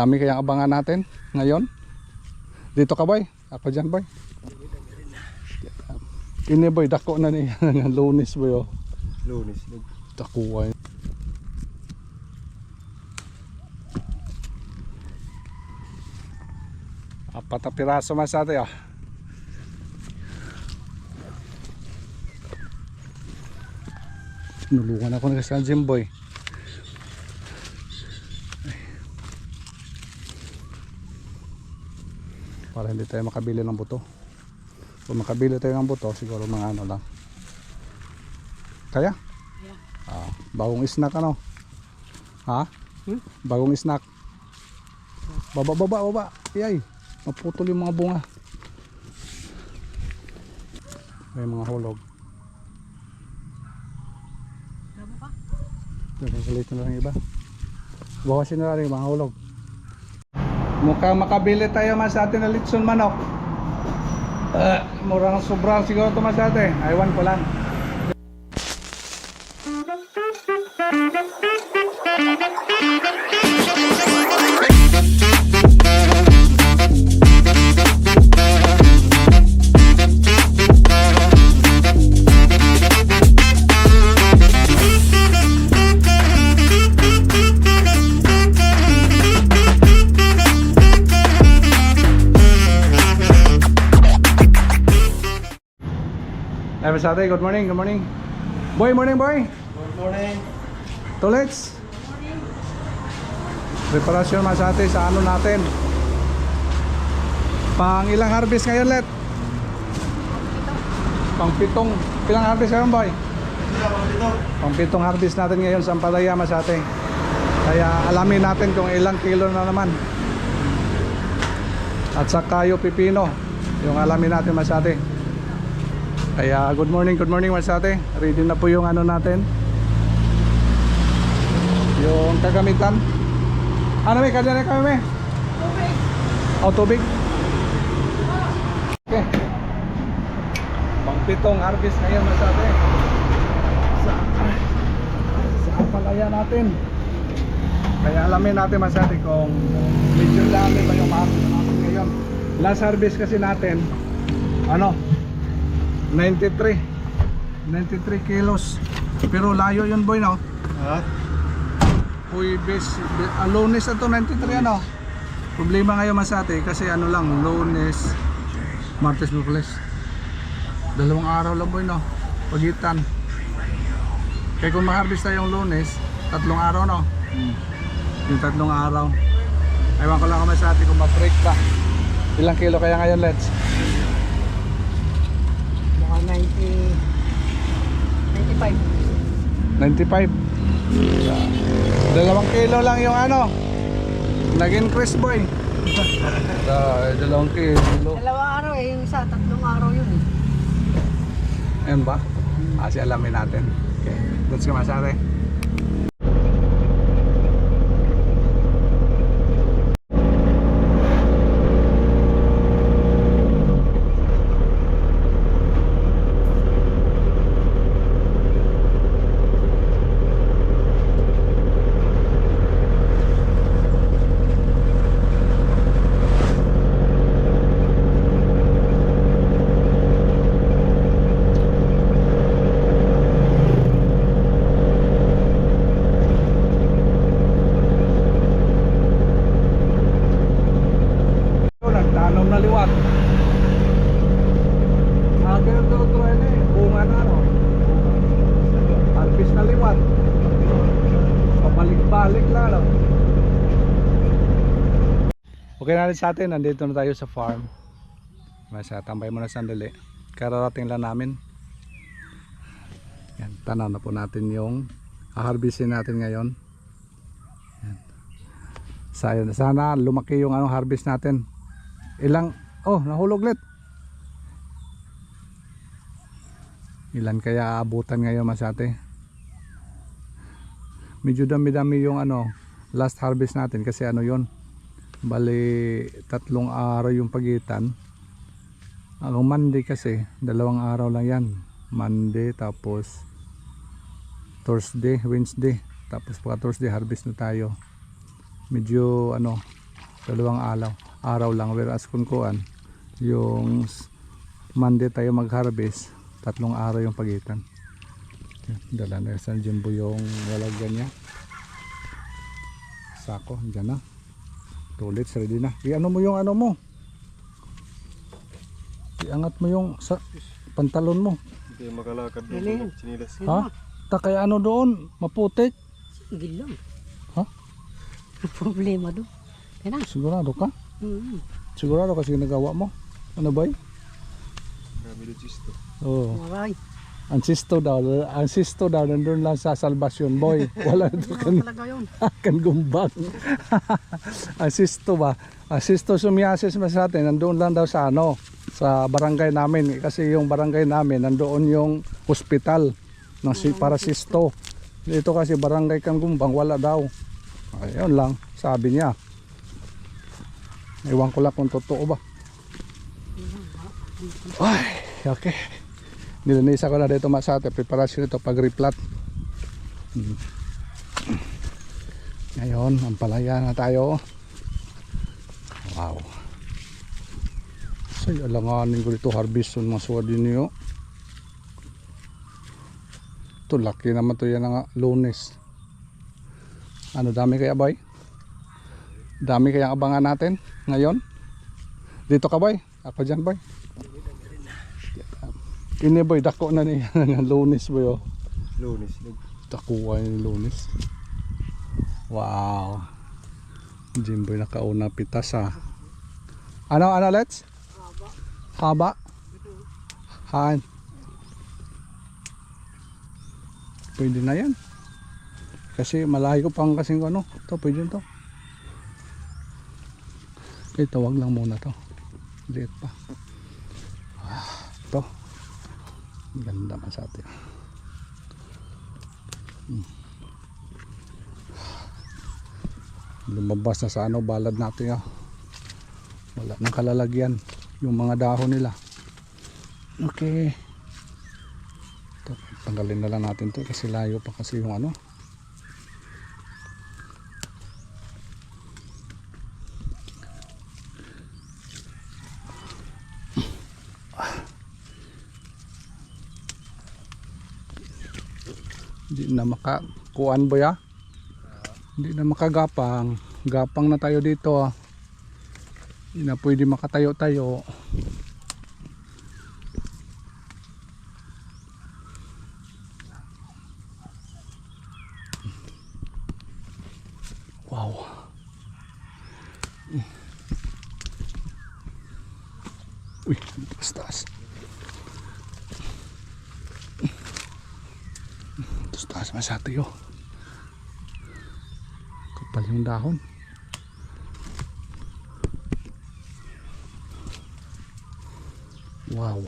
Dami kayang abangan natin ngayon. Dito ka boy, ako dyan boy. Ini boy, dako na niya. Lunes boy oh. Lunes. Dako ay. Apat na piraso mas ate ah. Nulungan ako na sa gym boy. Para hindi tayo makabili ng buto. Kung makabili tayo ng buto, siguro mga ano lang. Kaya? Yeah. Bagong snack ano? Ha? Bagong snack. Baba. Iyay. Maputol yung mga bunga. May mga hulog. Nakasalit na lang iba. Bawasin na lang yung mga hulog. Mukhang makabili tayo mas atin na litson manok. Murang sobrang siguro ito mas atin. Aywan ko lang. Masate, good morning. Boy, morning boy. Good morning. Tulits. Preparasyon masate sa ano natin. Pang ilang harvest ngayon let? Pang pitong. Ilang harvest ngayon boy? Pang pitong harvest natin ngayon sa Ampalaya masate. Kaya alamin natin kung ilang kilo na naman. At saka yung pipino, yung alamin natin masate. Kaya good morning masate. Ready na po yung ano natin. Yung kagamitan. Ano may kadyan kami may? Tubig. Oh, tubig. Okay. Pangpitong harvest ngayon masate. Sa Ampalaya natin. Kaya alamin natin masate kung medyo dami ba yung harvest natin ngayon. Last harvest kasi natin ano? 93 kilos. Pero layo yun boy no? Ha? Huwebes, Lunes na to 93 ano? Problema ngayon masate kasi ano lang, Lunes, Martes, Miyerkules. 2 araw lang boy no? Pagitan. Kaya kung ma-harvest tayo yung Lunes, 3 araw no? Yung 3 araw. Ewan ko lang kung masate kung ma-break ba. Ilang kilo kaya ngayon let's? 95. 2 kilo lang yung ano naging Chris boy. 2 kilo. 2 araw eh, yung isa 3 araw yun eh. Ayun ba? Kasi alamin natin. Okay, let's go masare. Okay na rin sa atin, nandito na tayo sa farm. Tambay muna sandali. Kararating lang namin. Yan, tanaw na po natin yung harvestin natin ngayon. Yan. Sana lumaki yung harvest natin. Ilang, nahulog ulit. Ilan kaya aabutan ngayon masate? Medyo dami-dami yung last harvest natin kasi yon. Bali 3 araw yung pagitan. Ang Monday kasi 2 araw lang yan. Monday tapos Thursday, Wednesday, tapos pagka Thursday harvest na tayo. Medyo Dalawang araw lang, whereas kung kuan yung Monday tayo mag-harvest, 3 araw yung pagitan. Dala na sa Jimbo yung lalagyan niya. Sako, dyan na. Tulit, ready na. Iano mo yung ano mo. Iangat mo yung sa pantalon mo. Hindi makalakad doon Galing. ng chinilas. Ha? Takay ano doon, maputik. Sige lang. Ha? Problema doon. Kaya na. Sigurado ka? Sigurado kasi nagawa mo? Ano ba yun? Marami doon chisto. Oo. Maray. Ang sisto daw, nandun lang sa Salvation Boy. Wala ito Ano talaga yun? kan gumbang. Ang sisto ba? Ang sisto sumiasis mo sa atin, nandun lang daw sa ano, sa barangay namin. Kasi yung barangay namin, nandoon yung hospital ng para sisto. Dito kasi barangay kan gumbang, wala daw. Ayun lang, sabi niya. Ewan ko lang kung totoo ba. Ay, okay. Nilinisa ko na dito masate, preparasyon ito pag replat. Ngayon, ang palaya na tayo. Wow. So, alanganin ko dito harvest yung mga suwa din niyo. Ito, laki naman to yan ng Lunes. Ano, dami kaya boy? Dami kaya abangan natin ngayon? Dito ka boy? Ako dyan boy. Ini boy, dako na niya ng Lunes boy oh. Lunes. Dakuha yung Lunes. Wow. Jimboy nakauna pitas ha. Ano let's? Haba. Han. Pwede na yan. Kasi malayo pang kasing ano. Ito pwede to. Ito wag lang muna to. Liit pa. Ito. Ganda man sa atin. Lumabas na sa ano, balad natin ah. Wala nang kalalagyan yung mga dahon nila. Okay. Ito, tanggalin na lang natin to kasi layo pa kasi yung ano. Hindi na makakuan ba ya? Hindi na makagapang. Gapang na tayo dito. Hindi na pwede makatayo-tayo. Wow. Uy, taas. Taas masati yun. Kapal yung dahon. Wow.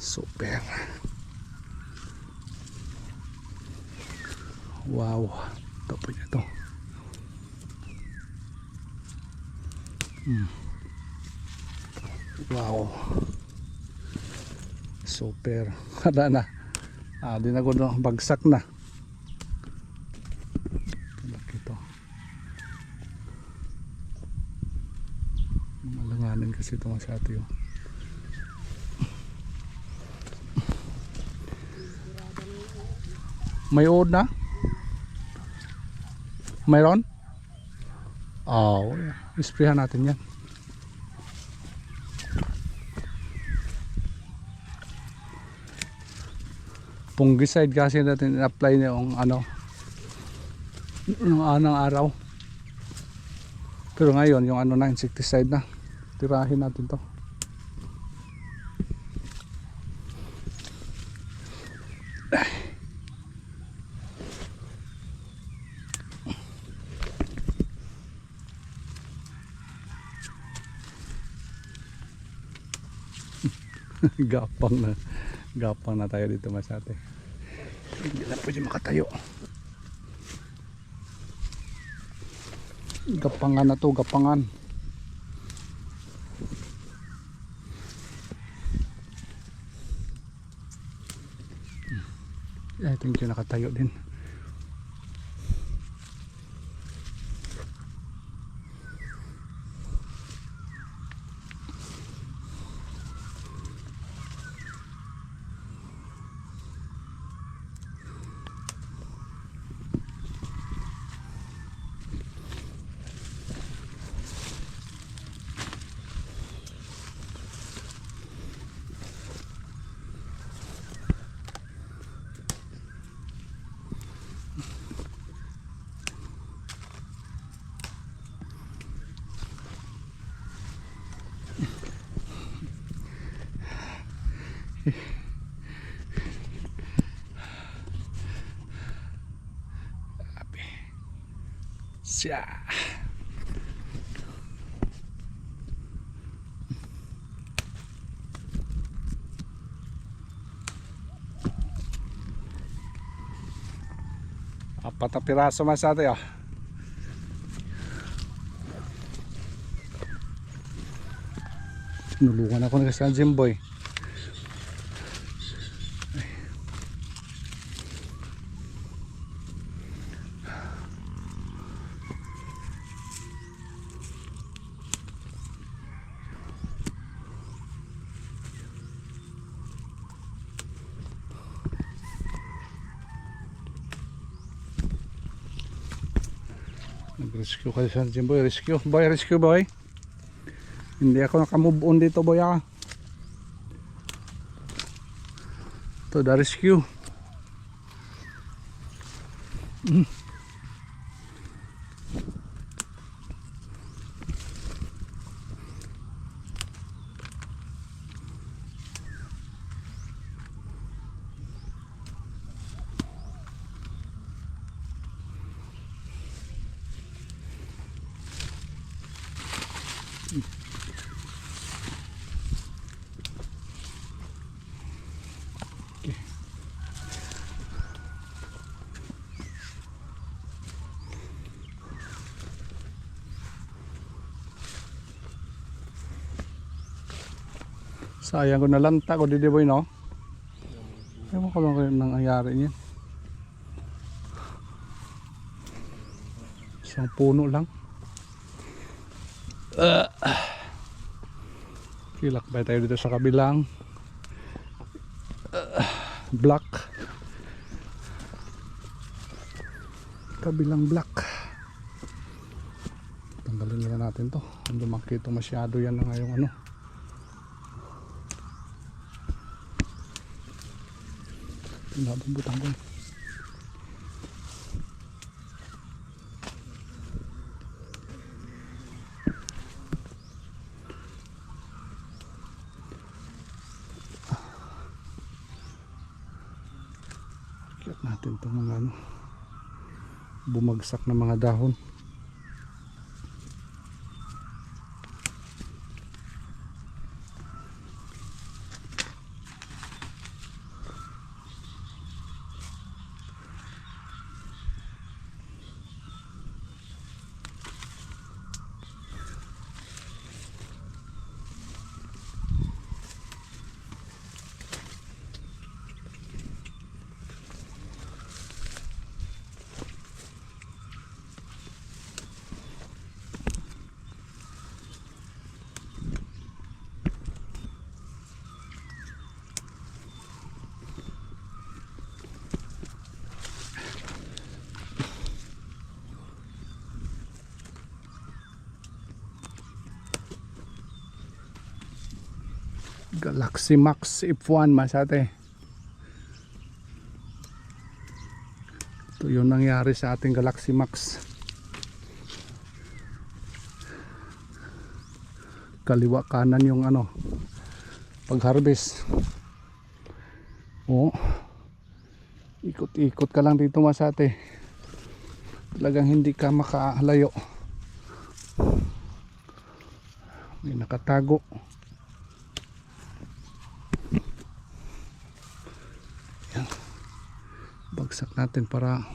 Super. Wow. Ito po niya ito. Wow. Super. Kada na. Di na ko bagsak na. Laki ito. Malanganin kasi ito masyado yun. May uod na? Mayroon? Oh, isprayan natin yan. Fungicide kasi natin in-apply yung ano yung anang araw. Pero ngayon yung ano na insecticide na. Tirahin natin to. Gapang na tayo dito masate. Hindi na pwede makatayo. Gapangan na to, gapangan. I think yung nakatayo din. Siya. Apat na piraso man sa atin, oh. Nulungan ako ng sa Jimboy. Nag-rescue ka sa Jimboy. Rescue boy, rescue boy. Hindi ako nakamove on dito, boy, ah. To the rescue. Sayang ko nalanta ko dito, boy, no? Ewan ko lang kung nangyayari niya. Isang puno lang. Kilakbay tayo dito sa kabilang block. Kabilang block. Tanggalin na natin to. Ang lumaki ito masyado yan na ngayong ano. Pinabumbutan ko. Kiyat natin itong mga ano, bumagsak na mga dahon. Galaxy Max F1 masate. Ito yung nangyari sa ating Galaxy Max. Kaliwa kanan yung ano, pag harvest. Oh, ikot-ikot ka lang dito masate. Talagang hindi ka makalayo. May nakatago. Bagsak natin para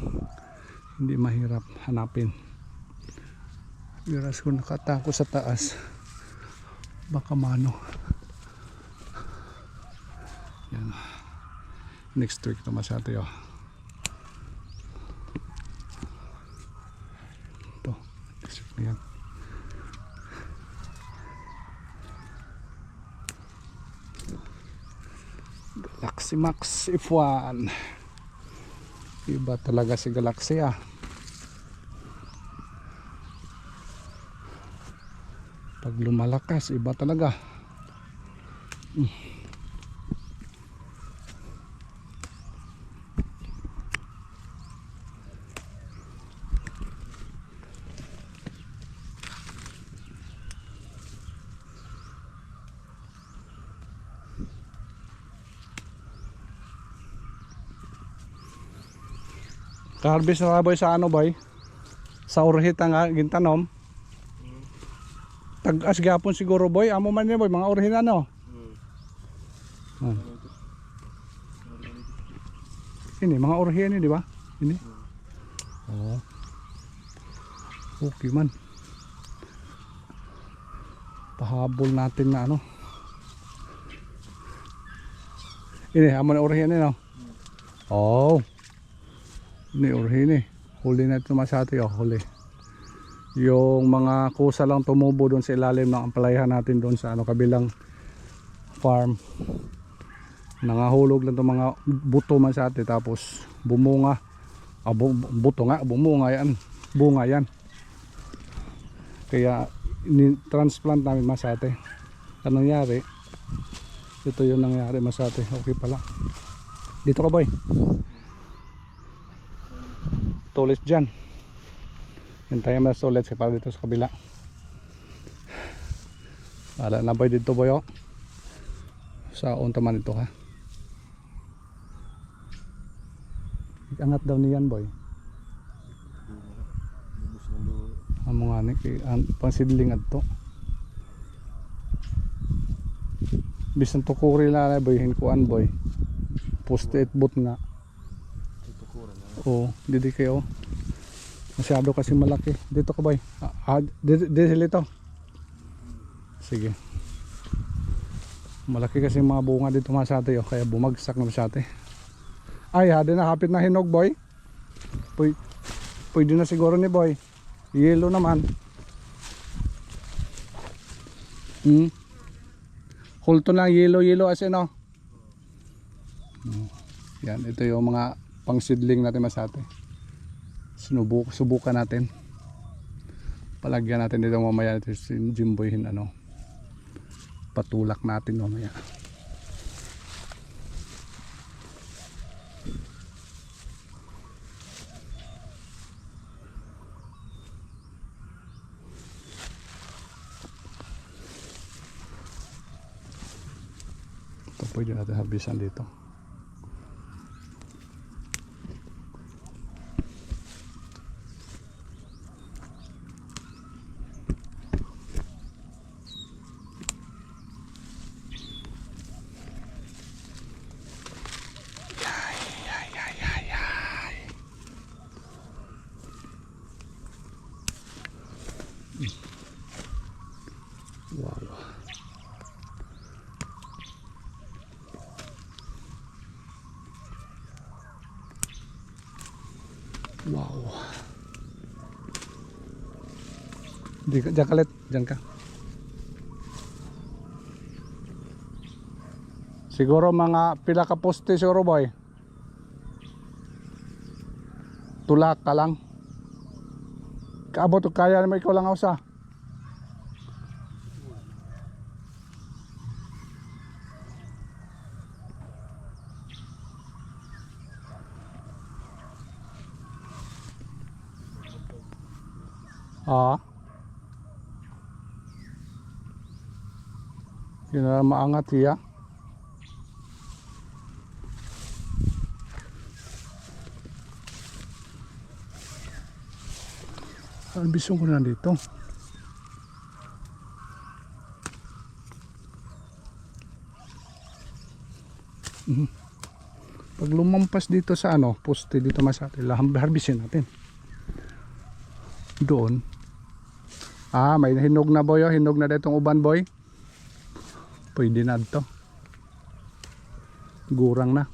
hindi mahirap hanapin. Biras ko nakatako sa taas, baka mano. Yan. Next week naman sa atin, oh. Ito, next week na yan. Galaxy Max F1. Iba talaga si Galaxy, ah. Pag lumalakas, iba talaga. Ka-harvest na boy sa ano boy? Sa orhit ang gintanom. Tag-as gapon siguro boy. Amo man niya boy, mga orhin ano. Ini mga orhin ini di ba? Ini. Oh. Okay man. Pahabol natin na ano. Ini amo na orhin no. Oh. Ini orhin eh. Huli na ito masati oh, huli. Yung mga kusa lang tumubo doon sa ilalim ng ampalayan natin doon sa ano kabilang farm. Nangahulog lang itong mga buto man sa atin tapos bumunga. Buto nga, bumunga yan. Bunga yan. Kaya transplant namin masate. Anong nangyari? Ito yung nangyari masate. Okay pala. Dito ka boy. Tulis dyan. Hintayin mo na ulit para dito sa kabila. Wala na boy dito boy oh. Sa unta man ito ha. Angat daw niyan boy. Amo nga ni pangsidling adto. Bisan tukuri na boy hinkuan boy. Post-it boot nga. Oo, didi kayo. Masyado kasi malaki. Dito ka boy. Dito. Sige. Malaki kasi mga bunga dito masate oh, kaya bumagsak na masate. Ay, hadi na hapit na hinog boy. Pwede na siguro ni boy. Yellow naman. Hulto lang yellow as in oh. Yan, ito yung mga pangsidling natin masate. Subukan natin. Palagyan natin dito mamaya ito si Jimboy ano. Patulak natin mamaya. Ito pwede natin harbisan dito. Wow. Diyan ka let, diyan ka. Siguro mga pila ka poste siguro boy. Tulak ka lang. Kaabot kaya naman ikaw lang usa. Yun na maangat siya. Albison ko na dito. Pag lumampas dito sa ano, poste dito masate, harbisin natin. Doon. May hinog na boy, oh. Hinog na ditong uban boy. Pwede na ito. Gurang na.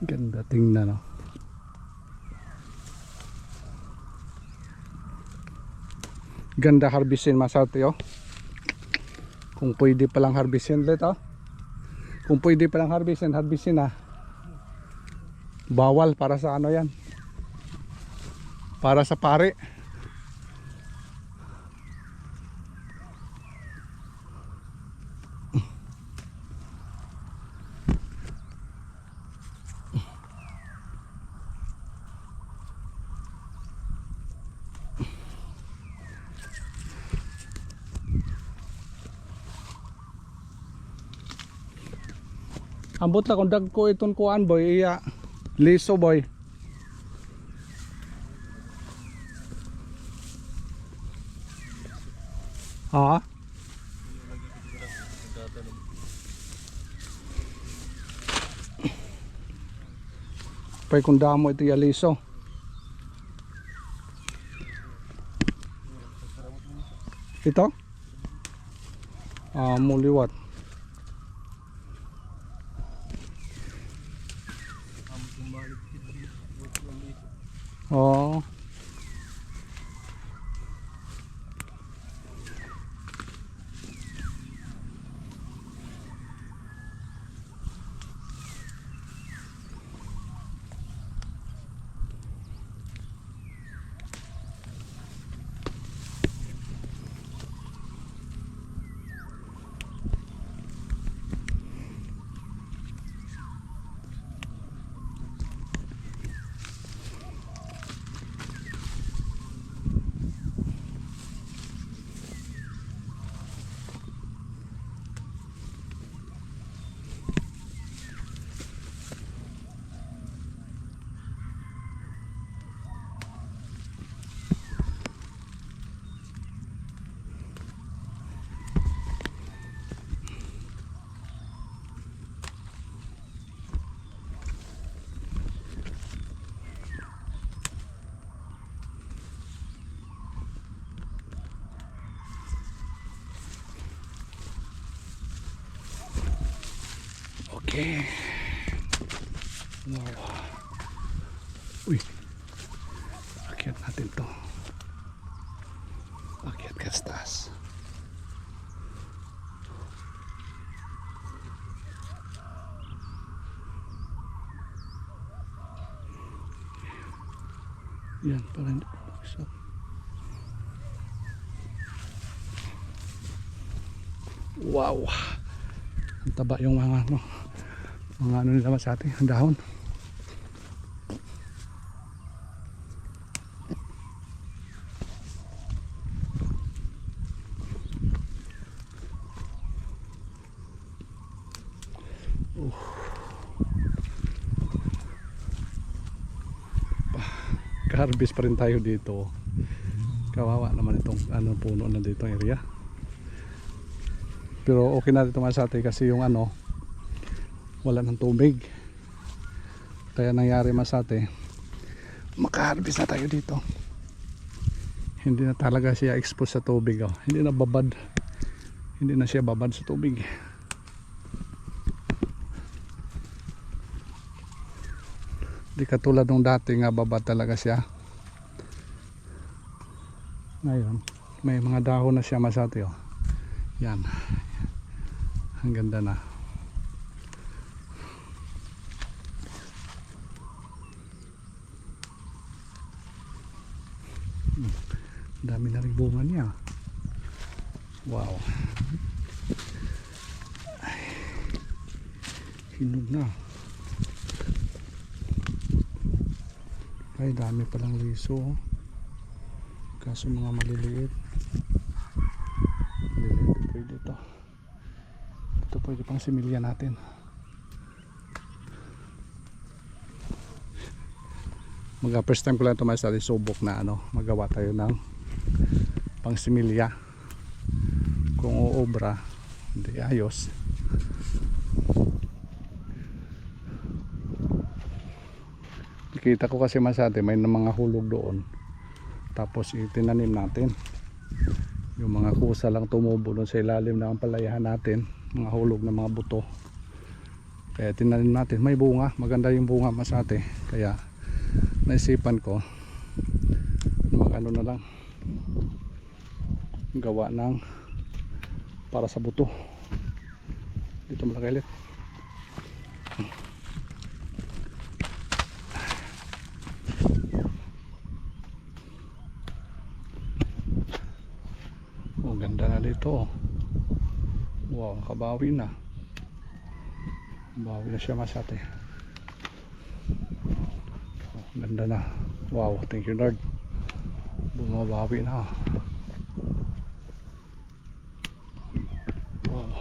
Ganda tingnan no. Ganda harbisin masate oh. Kung pwede palang harbisin ulit oh. Kung pwede palang harbisin na. Bawal para sa ano yan. Para sa pare. Ambot na kung dag ko itong kuan boy, iya liso boy. Ha? Pay kung damo ito iya liso. Ito? Muliwat. Oh. Okay. Wow. Uy. Akyat natin to. Akyat ka sa taas. Yan, para hindi bumagsak. Wow. Ang taba yung mga ano nila sa atin, ang dahon. Ka-harvest pa rin tayo dito. Kawawa naman itong puno na dito area. Pero okay na dito sa atin kasi yung wala ng tubig. Kaya nangyari masate, maka-harvest na tayo dito. Hindi na talaga siya exposed sa tubig. Hindi na babad. Hindi na siya babad sa tubig. Di katulad nung dati nga babad talaga siya. Ngayon, may mga dahon na siya masate. Yan. Ang ganda na. Dami na rin bunga niya. Wow. Ay, hinog na. Ay, dami palang liso. Kaso mga maliliit. Maliliit pwede ito. Ito pwede pang similya natin. First time ko lang ito subok na magawa tayo ng pang similya. Kung uobra, hindi ayos. Nakita ko kasi masate may mga hulog doon. Tapos itinanim natin. Yung mga kusa lang tumubo doon sa ilalim ng palayahan natin. Mga hulog na mga buto. Kaya tinanim natin. May bunga. Maganda yung bunga masate. Kaya naisipan ko mag na lang gawa ng para sa buto dito malaki ulit. ganda na dito. Wow, nakabawi na. Bawi na siya Masate. Oh, ganda na. Wow, thank you Lord. Bumabawi na. Wow.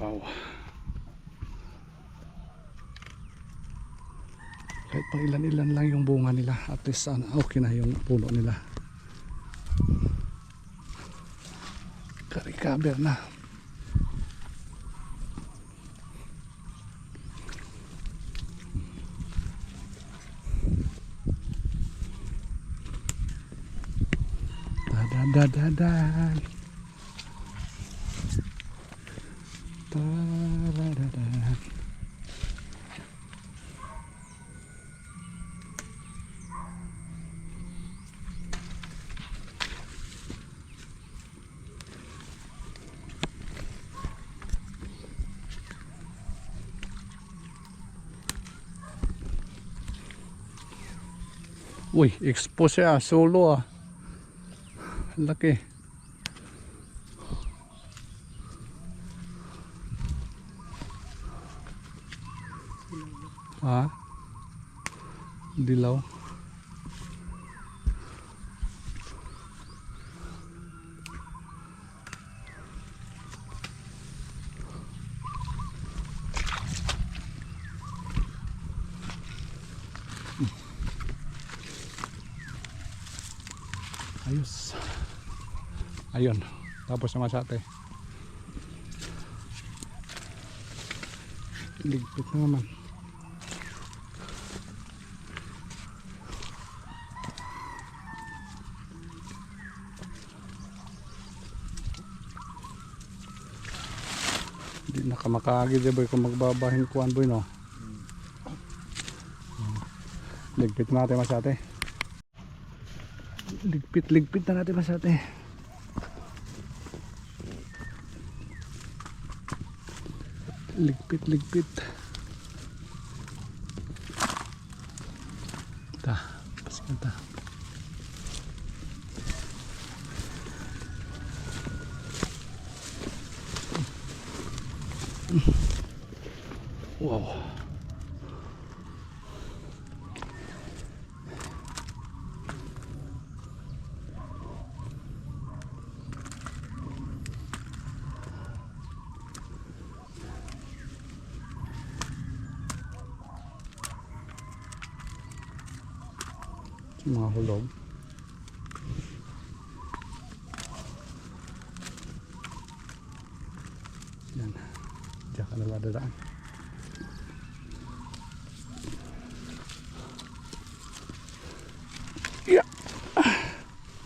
Wow. Kahit pang ilan-ilan lang yung bunga nila, at least okay na yung puno nila. Ka-recover na. Da-da-da-da-da. Da-da-da-da. Uy, expose siya, solo ah. Laki. Ha? Dilaw. Ayos. Ayun. Tapos na Masate. Ligpit na naman. Hindi na kamakagid boy kung magbabahin kuan boy no. Ligpit na natin Masate. Ligpit na natin Masate. Ligpit. Ta, pasikan ta. Wow. Mga hulog. Yan. Diyan ka na dadaan. Yeah.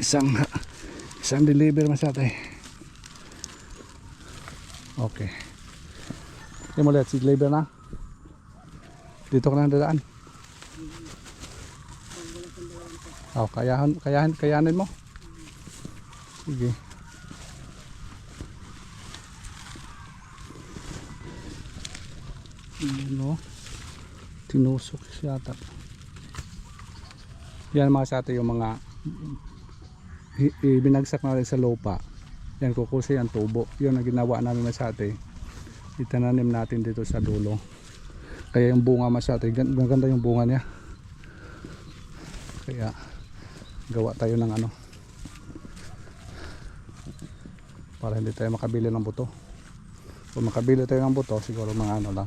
Isang deliver Masate. Okay. Yung ulit, si deliver na. Dito ka na dadaan. Oh, kayanin mo. Sige. Ano? Tinusok siya ata. Yan mga sa atin yung mga binagsak natin sa lupa. Yan kukusi ang tubo. Yun ang ginawa namin sa atin. Itananim natin dito sa dulo. Kaya yung bunga mas sa atin, maganda yung bunga niya. Kaya gawa tayo ng ano para hindi tayo makabili ng buto. Kung makabili tayo ng buto siguro mga ano lang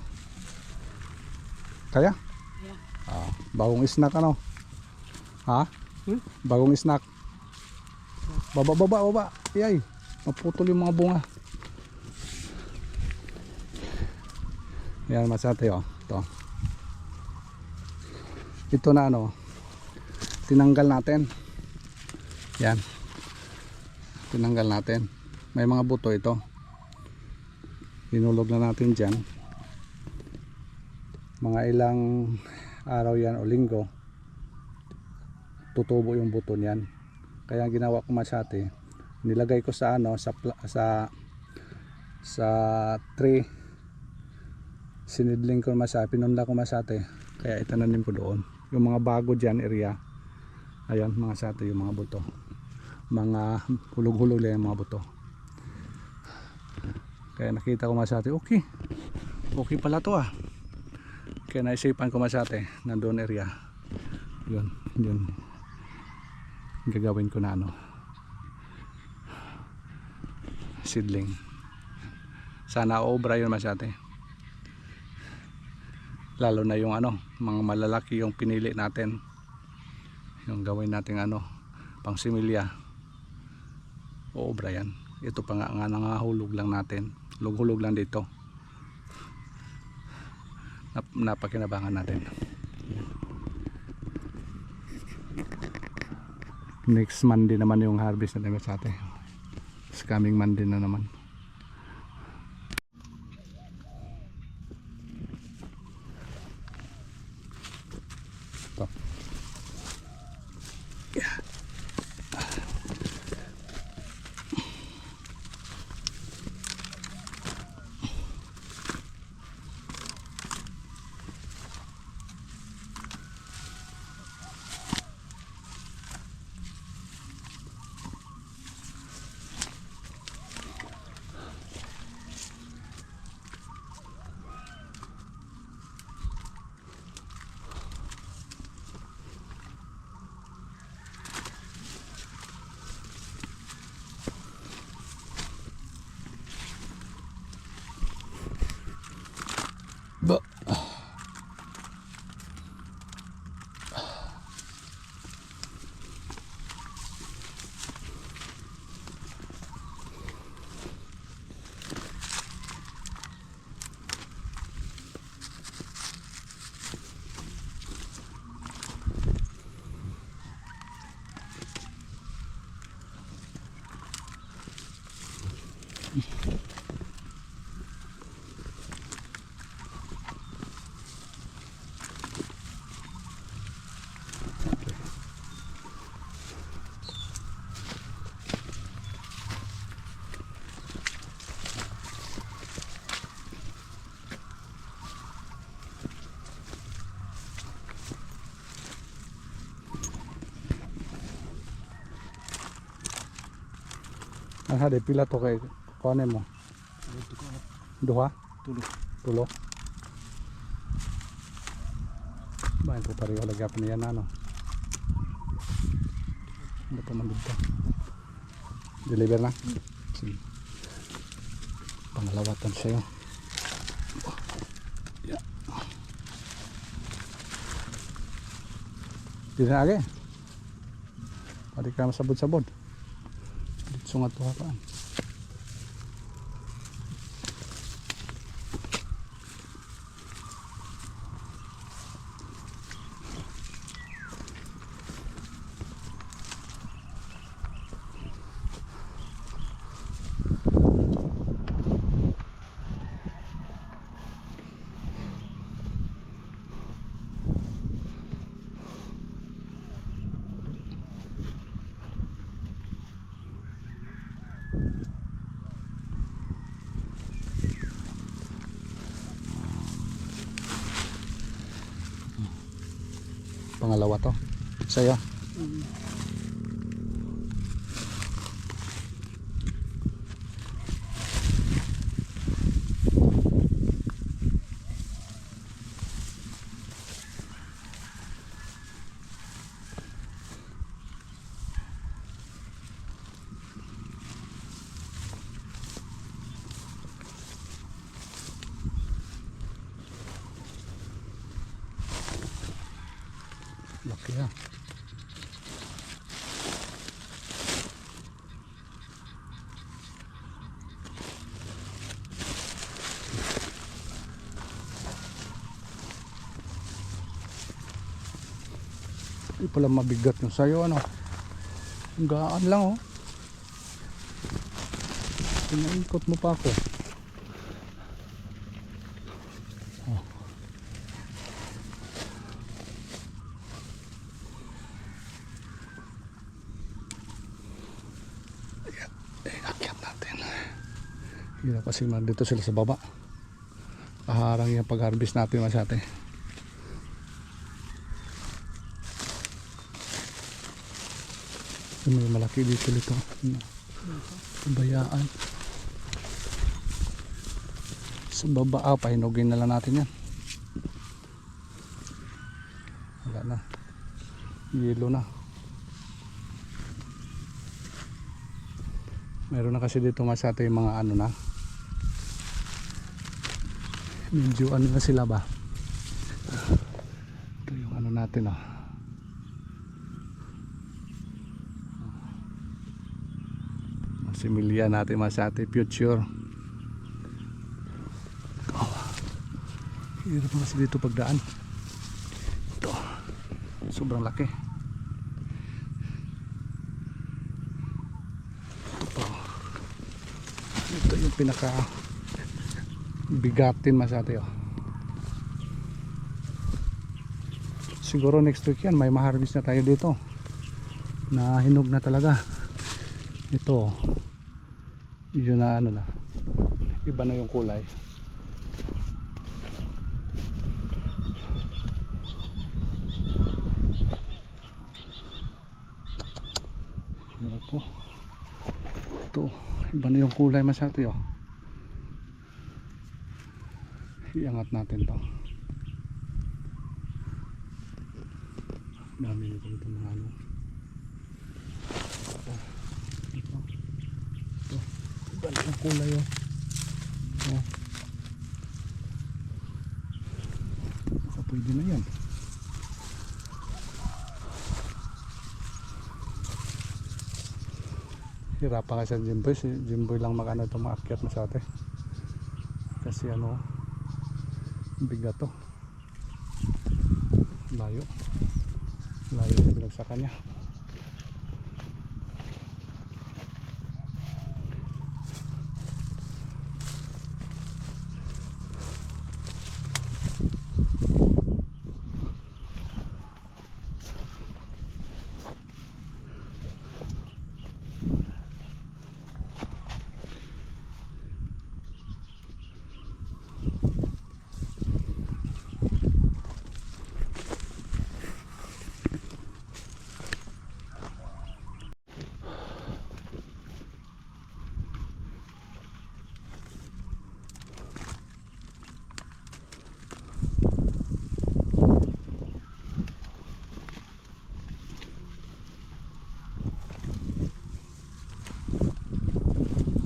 kaya? Yeah. Bagong snack ano? Ha? Bagong snack. Baba iyay maputol yung mga bunga. Yan Masate oh. Ito na ano tinanggal natin. Yan. Tinanggal natin. May mga buto ito. Hinulog na natin dyan. Mga ilang araw yan o linggo. Tutubo yung buto niyan. Kaya ginawa ko Masate. Nilagay ko sa ano sa tray. Sinidling ko Masate. Pinunda ko Masate. Kaya itananim ko doon. Yung mga bago dyan area. Ayan mga Masate yung mga buto. mga hulog-hulog lang yung mga buto. Kaya nakita ko masate, okay pala to ah. Kaya naisipan ko masate na doon area, yun gagawin ko na ano, seedling. Sana obra yun masate, lalo na yung ano, mga malalaki yung pinili natin, yung gawin natin ano, pang similya. Obra yan. Ito pa nga nangahulog lang natin, hulog lang dito, napakinabangan natin. Next Monday naman yung harvest natin sa atin. Coming Monday na naman. Ito. Yeah. Ba. Ang hade pila to kay kuane mo? Duha? Tulo. Bayan ko pareho lagyan pa niya na ano. Ano pa man dito? Deliver na? Sige. Pangalawatan sa'yo. Yeah. Dito na agay. Pwede ka masabod-sabod. Sungat to hapaan. Pangalawa to sa'yo. Laki ah. Hindi pala mabigat yung sayo ano. Ang gaan lang oh. Pinaikot mo pa ako. Oh. Inakyat natin. Hirap kasi dito sila sa baba. Kaharang yung pag-harvest natin masyate. So may malaki dito pabayaan. Sa baba, pahinugin na lang natin yan. Wala na, yelo na. Meron na kasi dito masate yung mga ano na, medyo ano na sila ba. Ito yung ano natin similya natin masate future. Hirap na kasi dito pagdaan. Ito sobrang laki. Ito yung pinaka bigatin masate siguro next week yan may maharvest na tayo dito na hinog na talaga. Ito yun na ano na, iba na yung kulay. Ano po ito, iba na yung kulay masyado iangat natin to. Dami nito mga ano. Ito iba na yung kulay baka pwede na yan. Hirapan kasi si Jimboy lang mag-ano ito, maakyat na sa atin kasi ano bigat to, layo yung pinagsakan niya.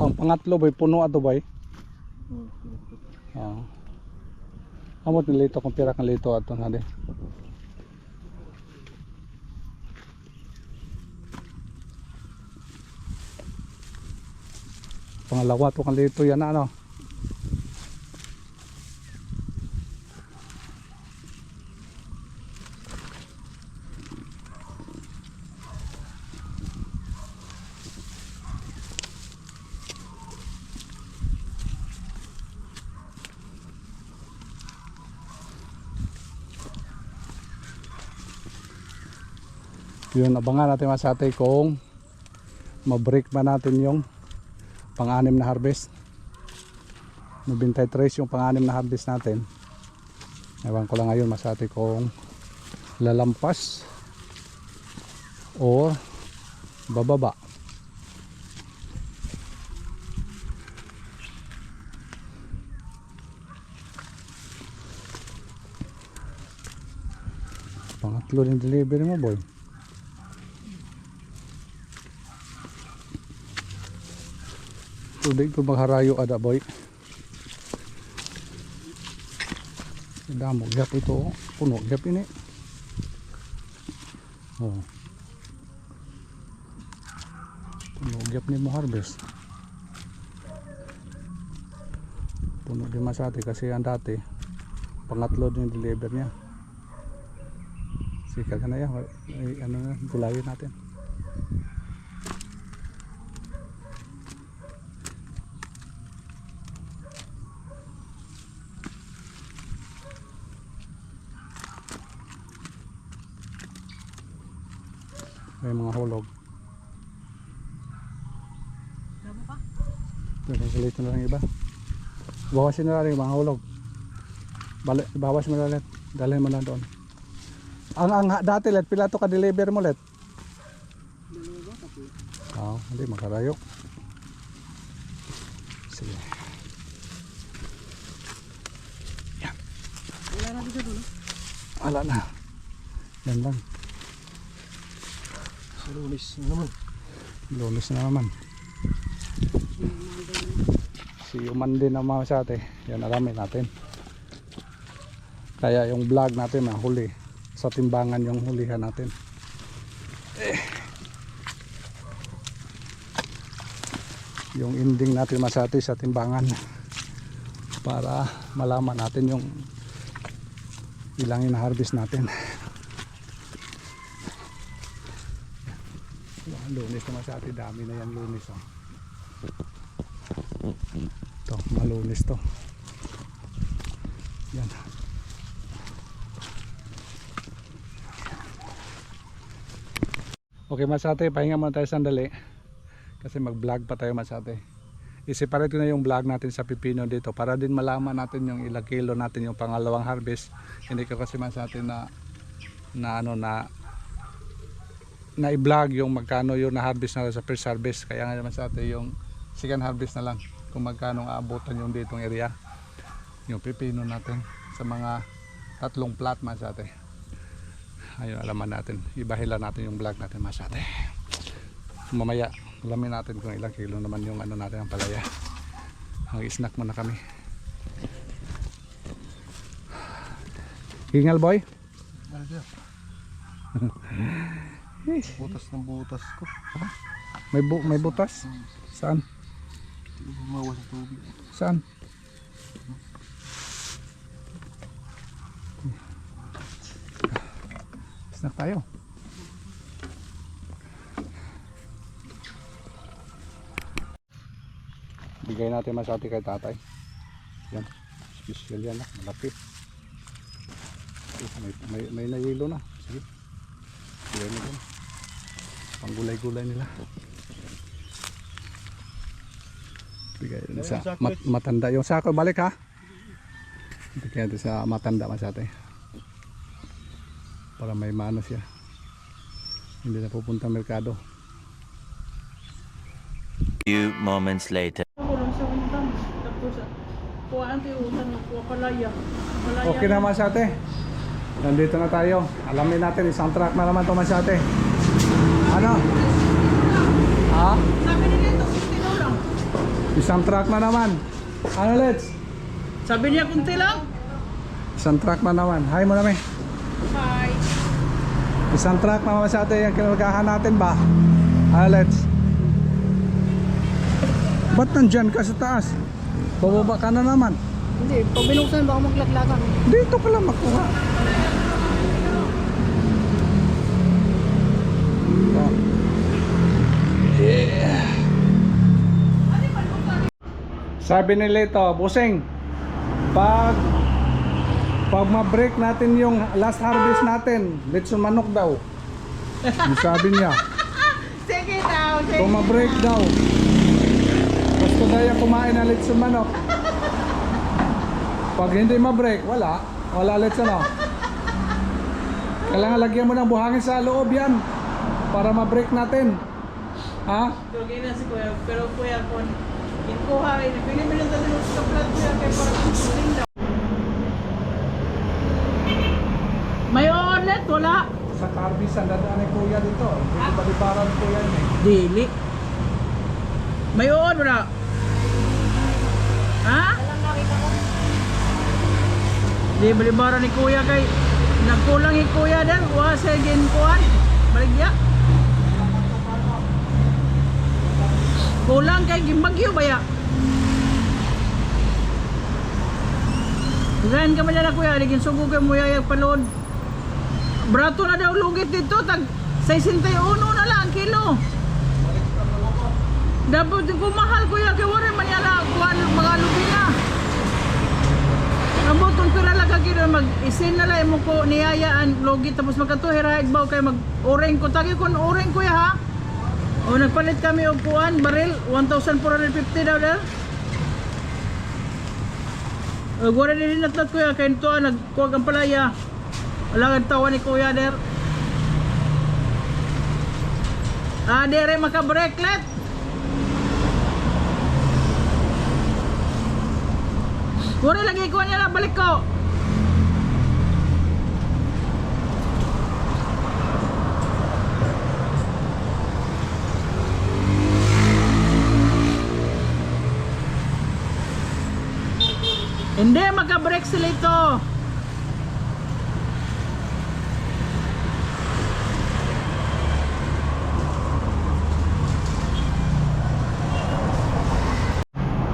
Ang pangatlo boy puno ato boy. Amot nilito kung pira kang lito ato na de. Pangalawa to kang lito yan ano. Yun, abangan natin masate kung ma-break ba natin yung pang-anim na harvest. Nabintay trace yung pang-anim na harvest natin. Ewan ko lang ngayon masate kung lalampas or bababa. Pangatlo rin delivery mo boy. Tudig ko magharayo ada boy. Damo gap ito, puno gap ini. Puno gap ni mo harvest. Puno din masati kasi ang dati pangatlo din deliver niya. Sikal ka na yan, ano na, gulayin natin. May mga hulog. Labo pa? Pero salito na lang iba. Bawasin na lang yung mga hulog. Bawas mo na let. Dalhin mo na doon. Ang dati let, pila to ka-deliver mo let? 2, 3. Hindi makarayo. Sige. Yan. Wala na dito dulo. Wala na. Yan lang. Sa Lunes na naman. Lunes na naman. Si Monday na mga sa ate. Yan alamin natin. Kaya yung vlog natin na huli. Sa timbangan yung hulihan natin. Yung ending natin masati sa timbangan. Para malaman natin yung ilang ina-harvest natin. Lunes naman sa atin, dami na yan lunes. Oh. Ito, malunis to. Yan. Okay masate, pahinga muna tayo sandali. Kasi mag vlog pa tayo masate. I-separate ko na yung vlog natin sa pipino dito para din malaman natin yung ilang kilo natin yung pangalawang harvest. Hindi ko kasi masate na i-vlog yung magkano yung na-harvest na sa first harvest. Kaya nga naman sa atin yung second harvest na lang kung magkano aabutan yung ditong area yung pipino natin sa mga 3 plot man sa atin. Ayun, alaman natin, ibahila natin yung vlog natin mas sa atin. Mamaya alamin natin kung ilang kilo naman yung ano natin ang palaya. Mag-snack muna kami. Hingal boy. Butas ng butas ko. May butas? Saan? Bumawas sa tubig. Saan? Snack tayo. Bigay natin masati kay tatay. Yan. Special yan. Malaki. May nahilo na. Sige. Bigay mo dyan. Panggulay-gulay nila. Bigay natin sa matanda. Yung sako, balik ha. Bigay natin sa matanda masate. Para may mano siya. Hindi na pupunta merkado. Few moments later. Kulang sa undang. Tapos kuhaan tayo utang kuha palaya. Okay na masate. Nandito na tayo. Alamin natin, isang truck na naman ito masate. Ano? Ha? Sabi nila ito, kunti lang. Isang truck na naman. Ano let's? Sabi niya kunti lang. Isang truck na naman. Hi mo namin. Hi. Isang truck na masate yung kinagahan natin ba? Ano let's? Ba't nandyan ka sa taas? Bababa ka na naman. Hindi, pag binuksan baka maglaglagan. Dito ka lang makuha. Oh. Yeah. Sabi nila ito, busing, pag ma-break natin yung last harvest natin, let's manok daw. Yung sabi niya, Sige daw, sige. kung ma-break daw, gusto daw yung kumain na let's manok. Pag hindi ma-break, wala let's ano. Kailangan lagyan mo ng buhangin sa loob yan para ma-break natin. Ha? Dugay na si Kuya, pero Kuya kon inkuha rin. Pili mo lang tayo sa plat Kuya kay para kusuling daw. May ulit, wala. Sa Carbis, ang dadaan ni Kuya dito. Dito balibaran ni Kuya niya. Dili. May uod, wala. Ha? Di balibara ni Kuya kay nagkulang ni Kuya din. Wa sa ginkuhan. Baligya. Kulang kay gimbagyo ba ya? Gain ka man na Kuya, digin sugo kay mo yayag palod. Brato na daw lugit dito tag 61 na lang kilo. Dapat ko mahal Kuya kay wala man yana kuan mga lugi na. Amotong pila lang kagiro mag-isin na lang mo ko niyayaan lugit tapos magkatuhira igbaw kay mag-oreng ko tagi kon oreng Kuya ha. O nagpalit kami og kuan baril 1,450 daw der. Gora din natat Kuya kay to nagkuwag ang palaya. Wala kang tawa ni Kuya der. Dere maka-breaklet. Wala lagi ko niya lang, balik ko. Hindi, magka-brake sila ito.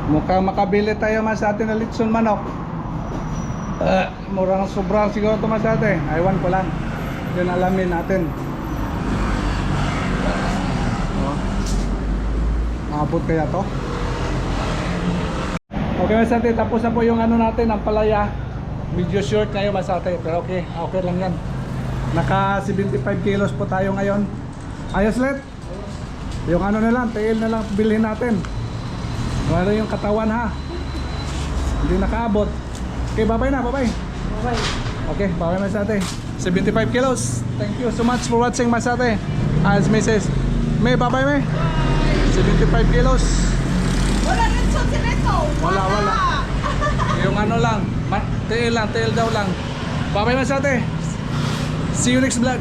Mukhang makabili tayo mas atin na litson manok. Murang sobrang siguro ito mas atin. Aywan ko lang. Yun alamin natin. Maabot kaya to? Okay mas atin, tapos na po yung ano natin, ang palaya. Medyo short kayo mas atin, pero okay, okay lang yan. Naka 75 kilos po tayo ngayon. Ayos let. Yung ano na lang, tail na lang bilhin natin. Wala yung katawan ha. Hindi nakaabot. Okay, bye-bye na, bye-bye. Bye-bye. Okay, bye-bye Masate. 75 kilos. Thank you so much for watching Masate. As Mrs. May, bye-bye May. 75 kilos. Wala rin sa sineto. Wala. Yung ano lang, tail daw lang. Bye-bye Masate. See you next vlog.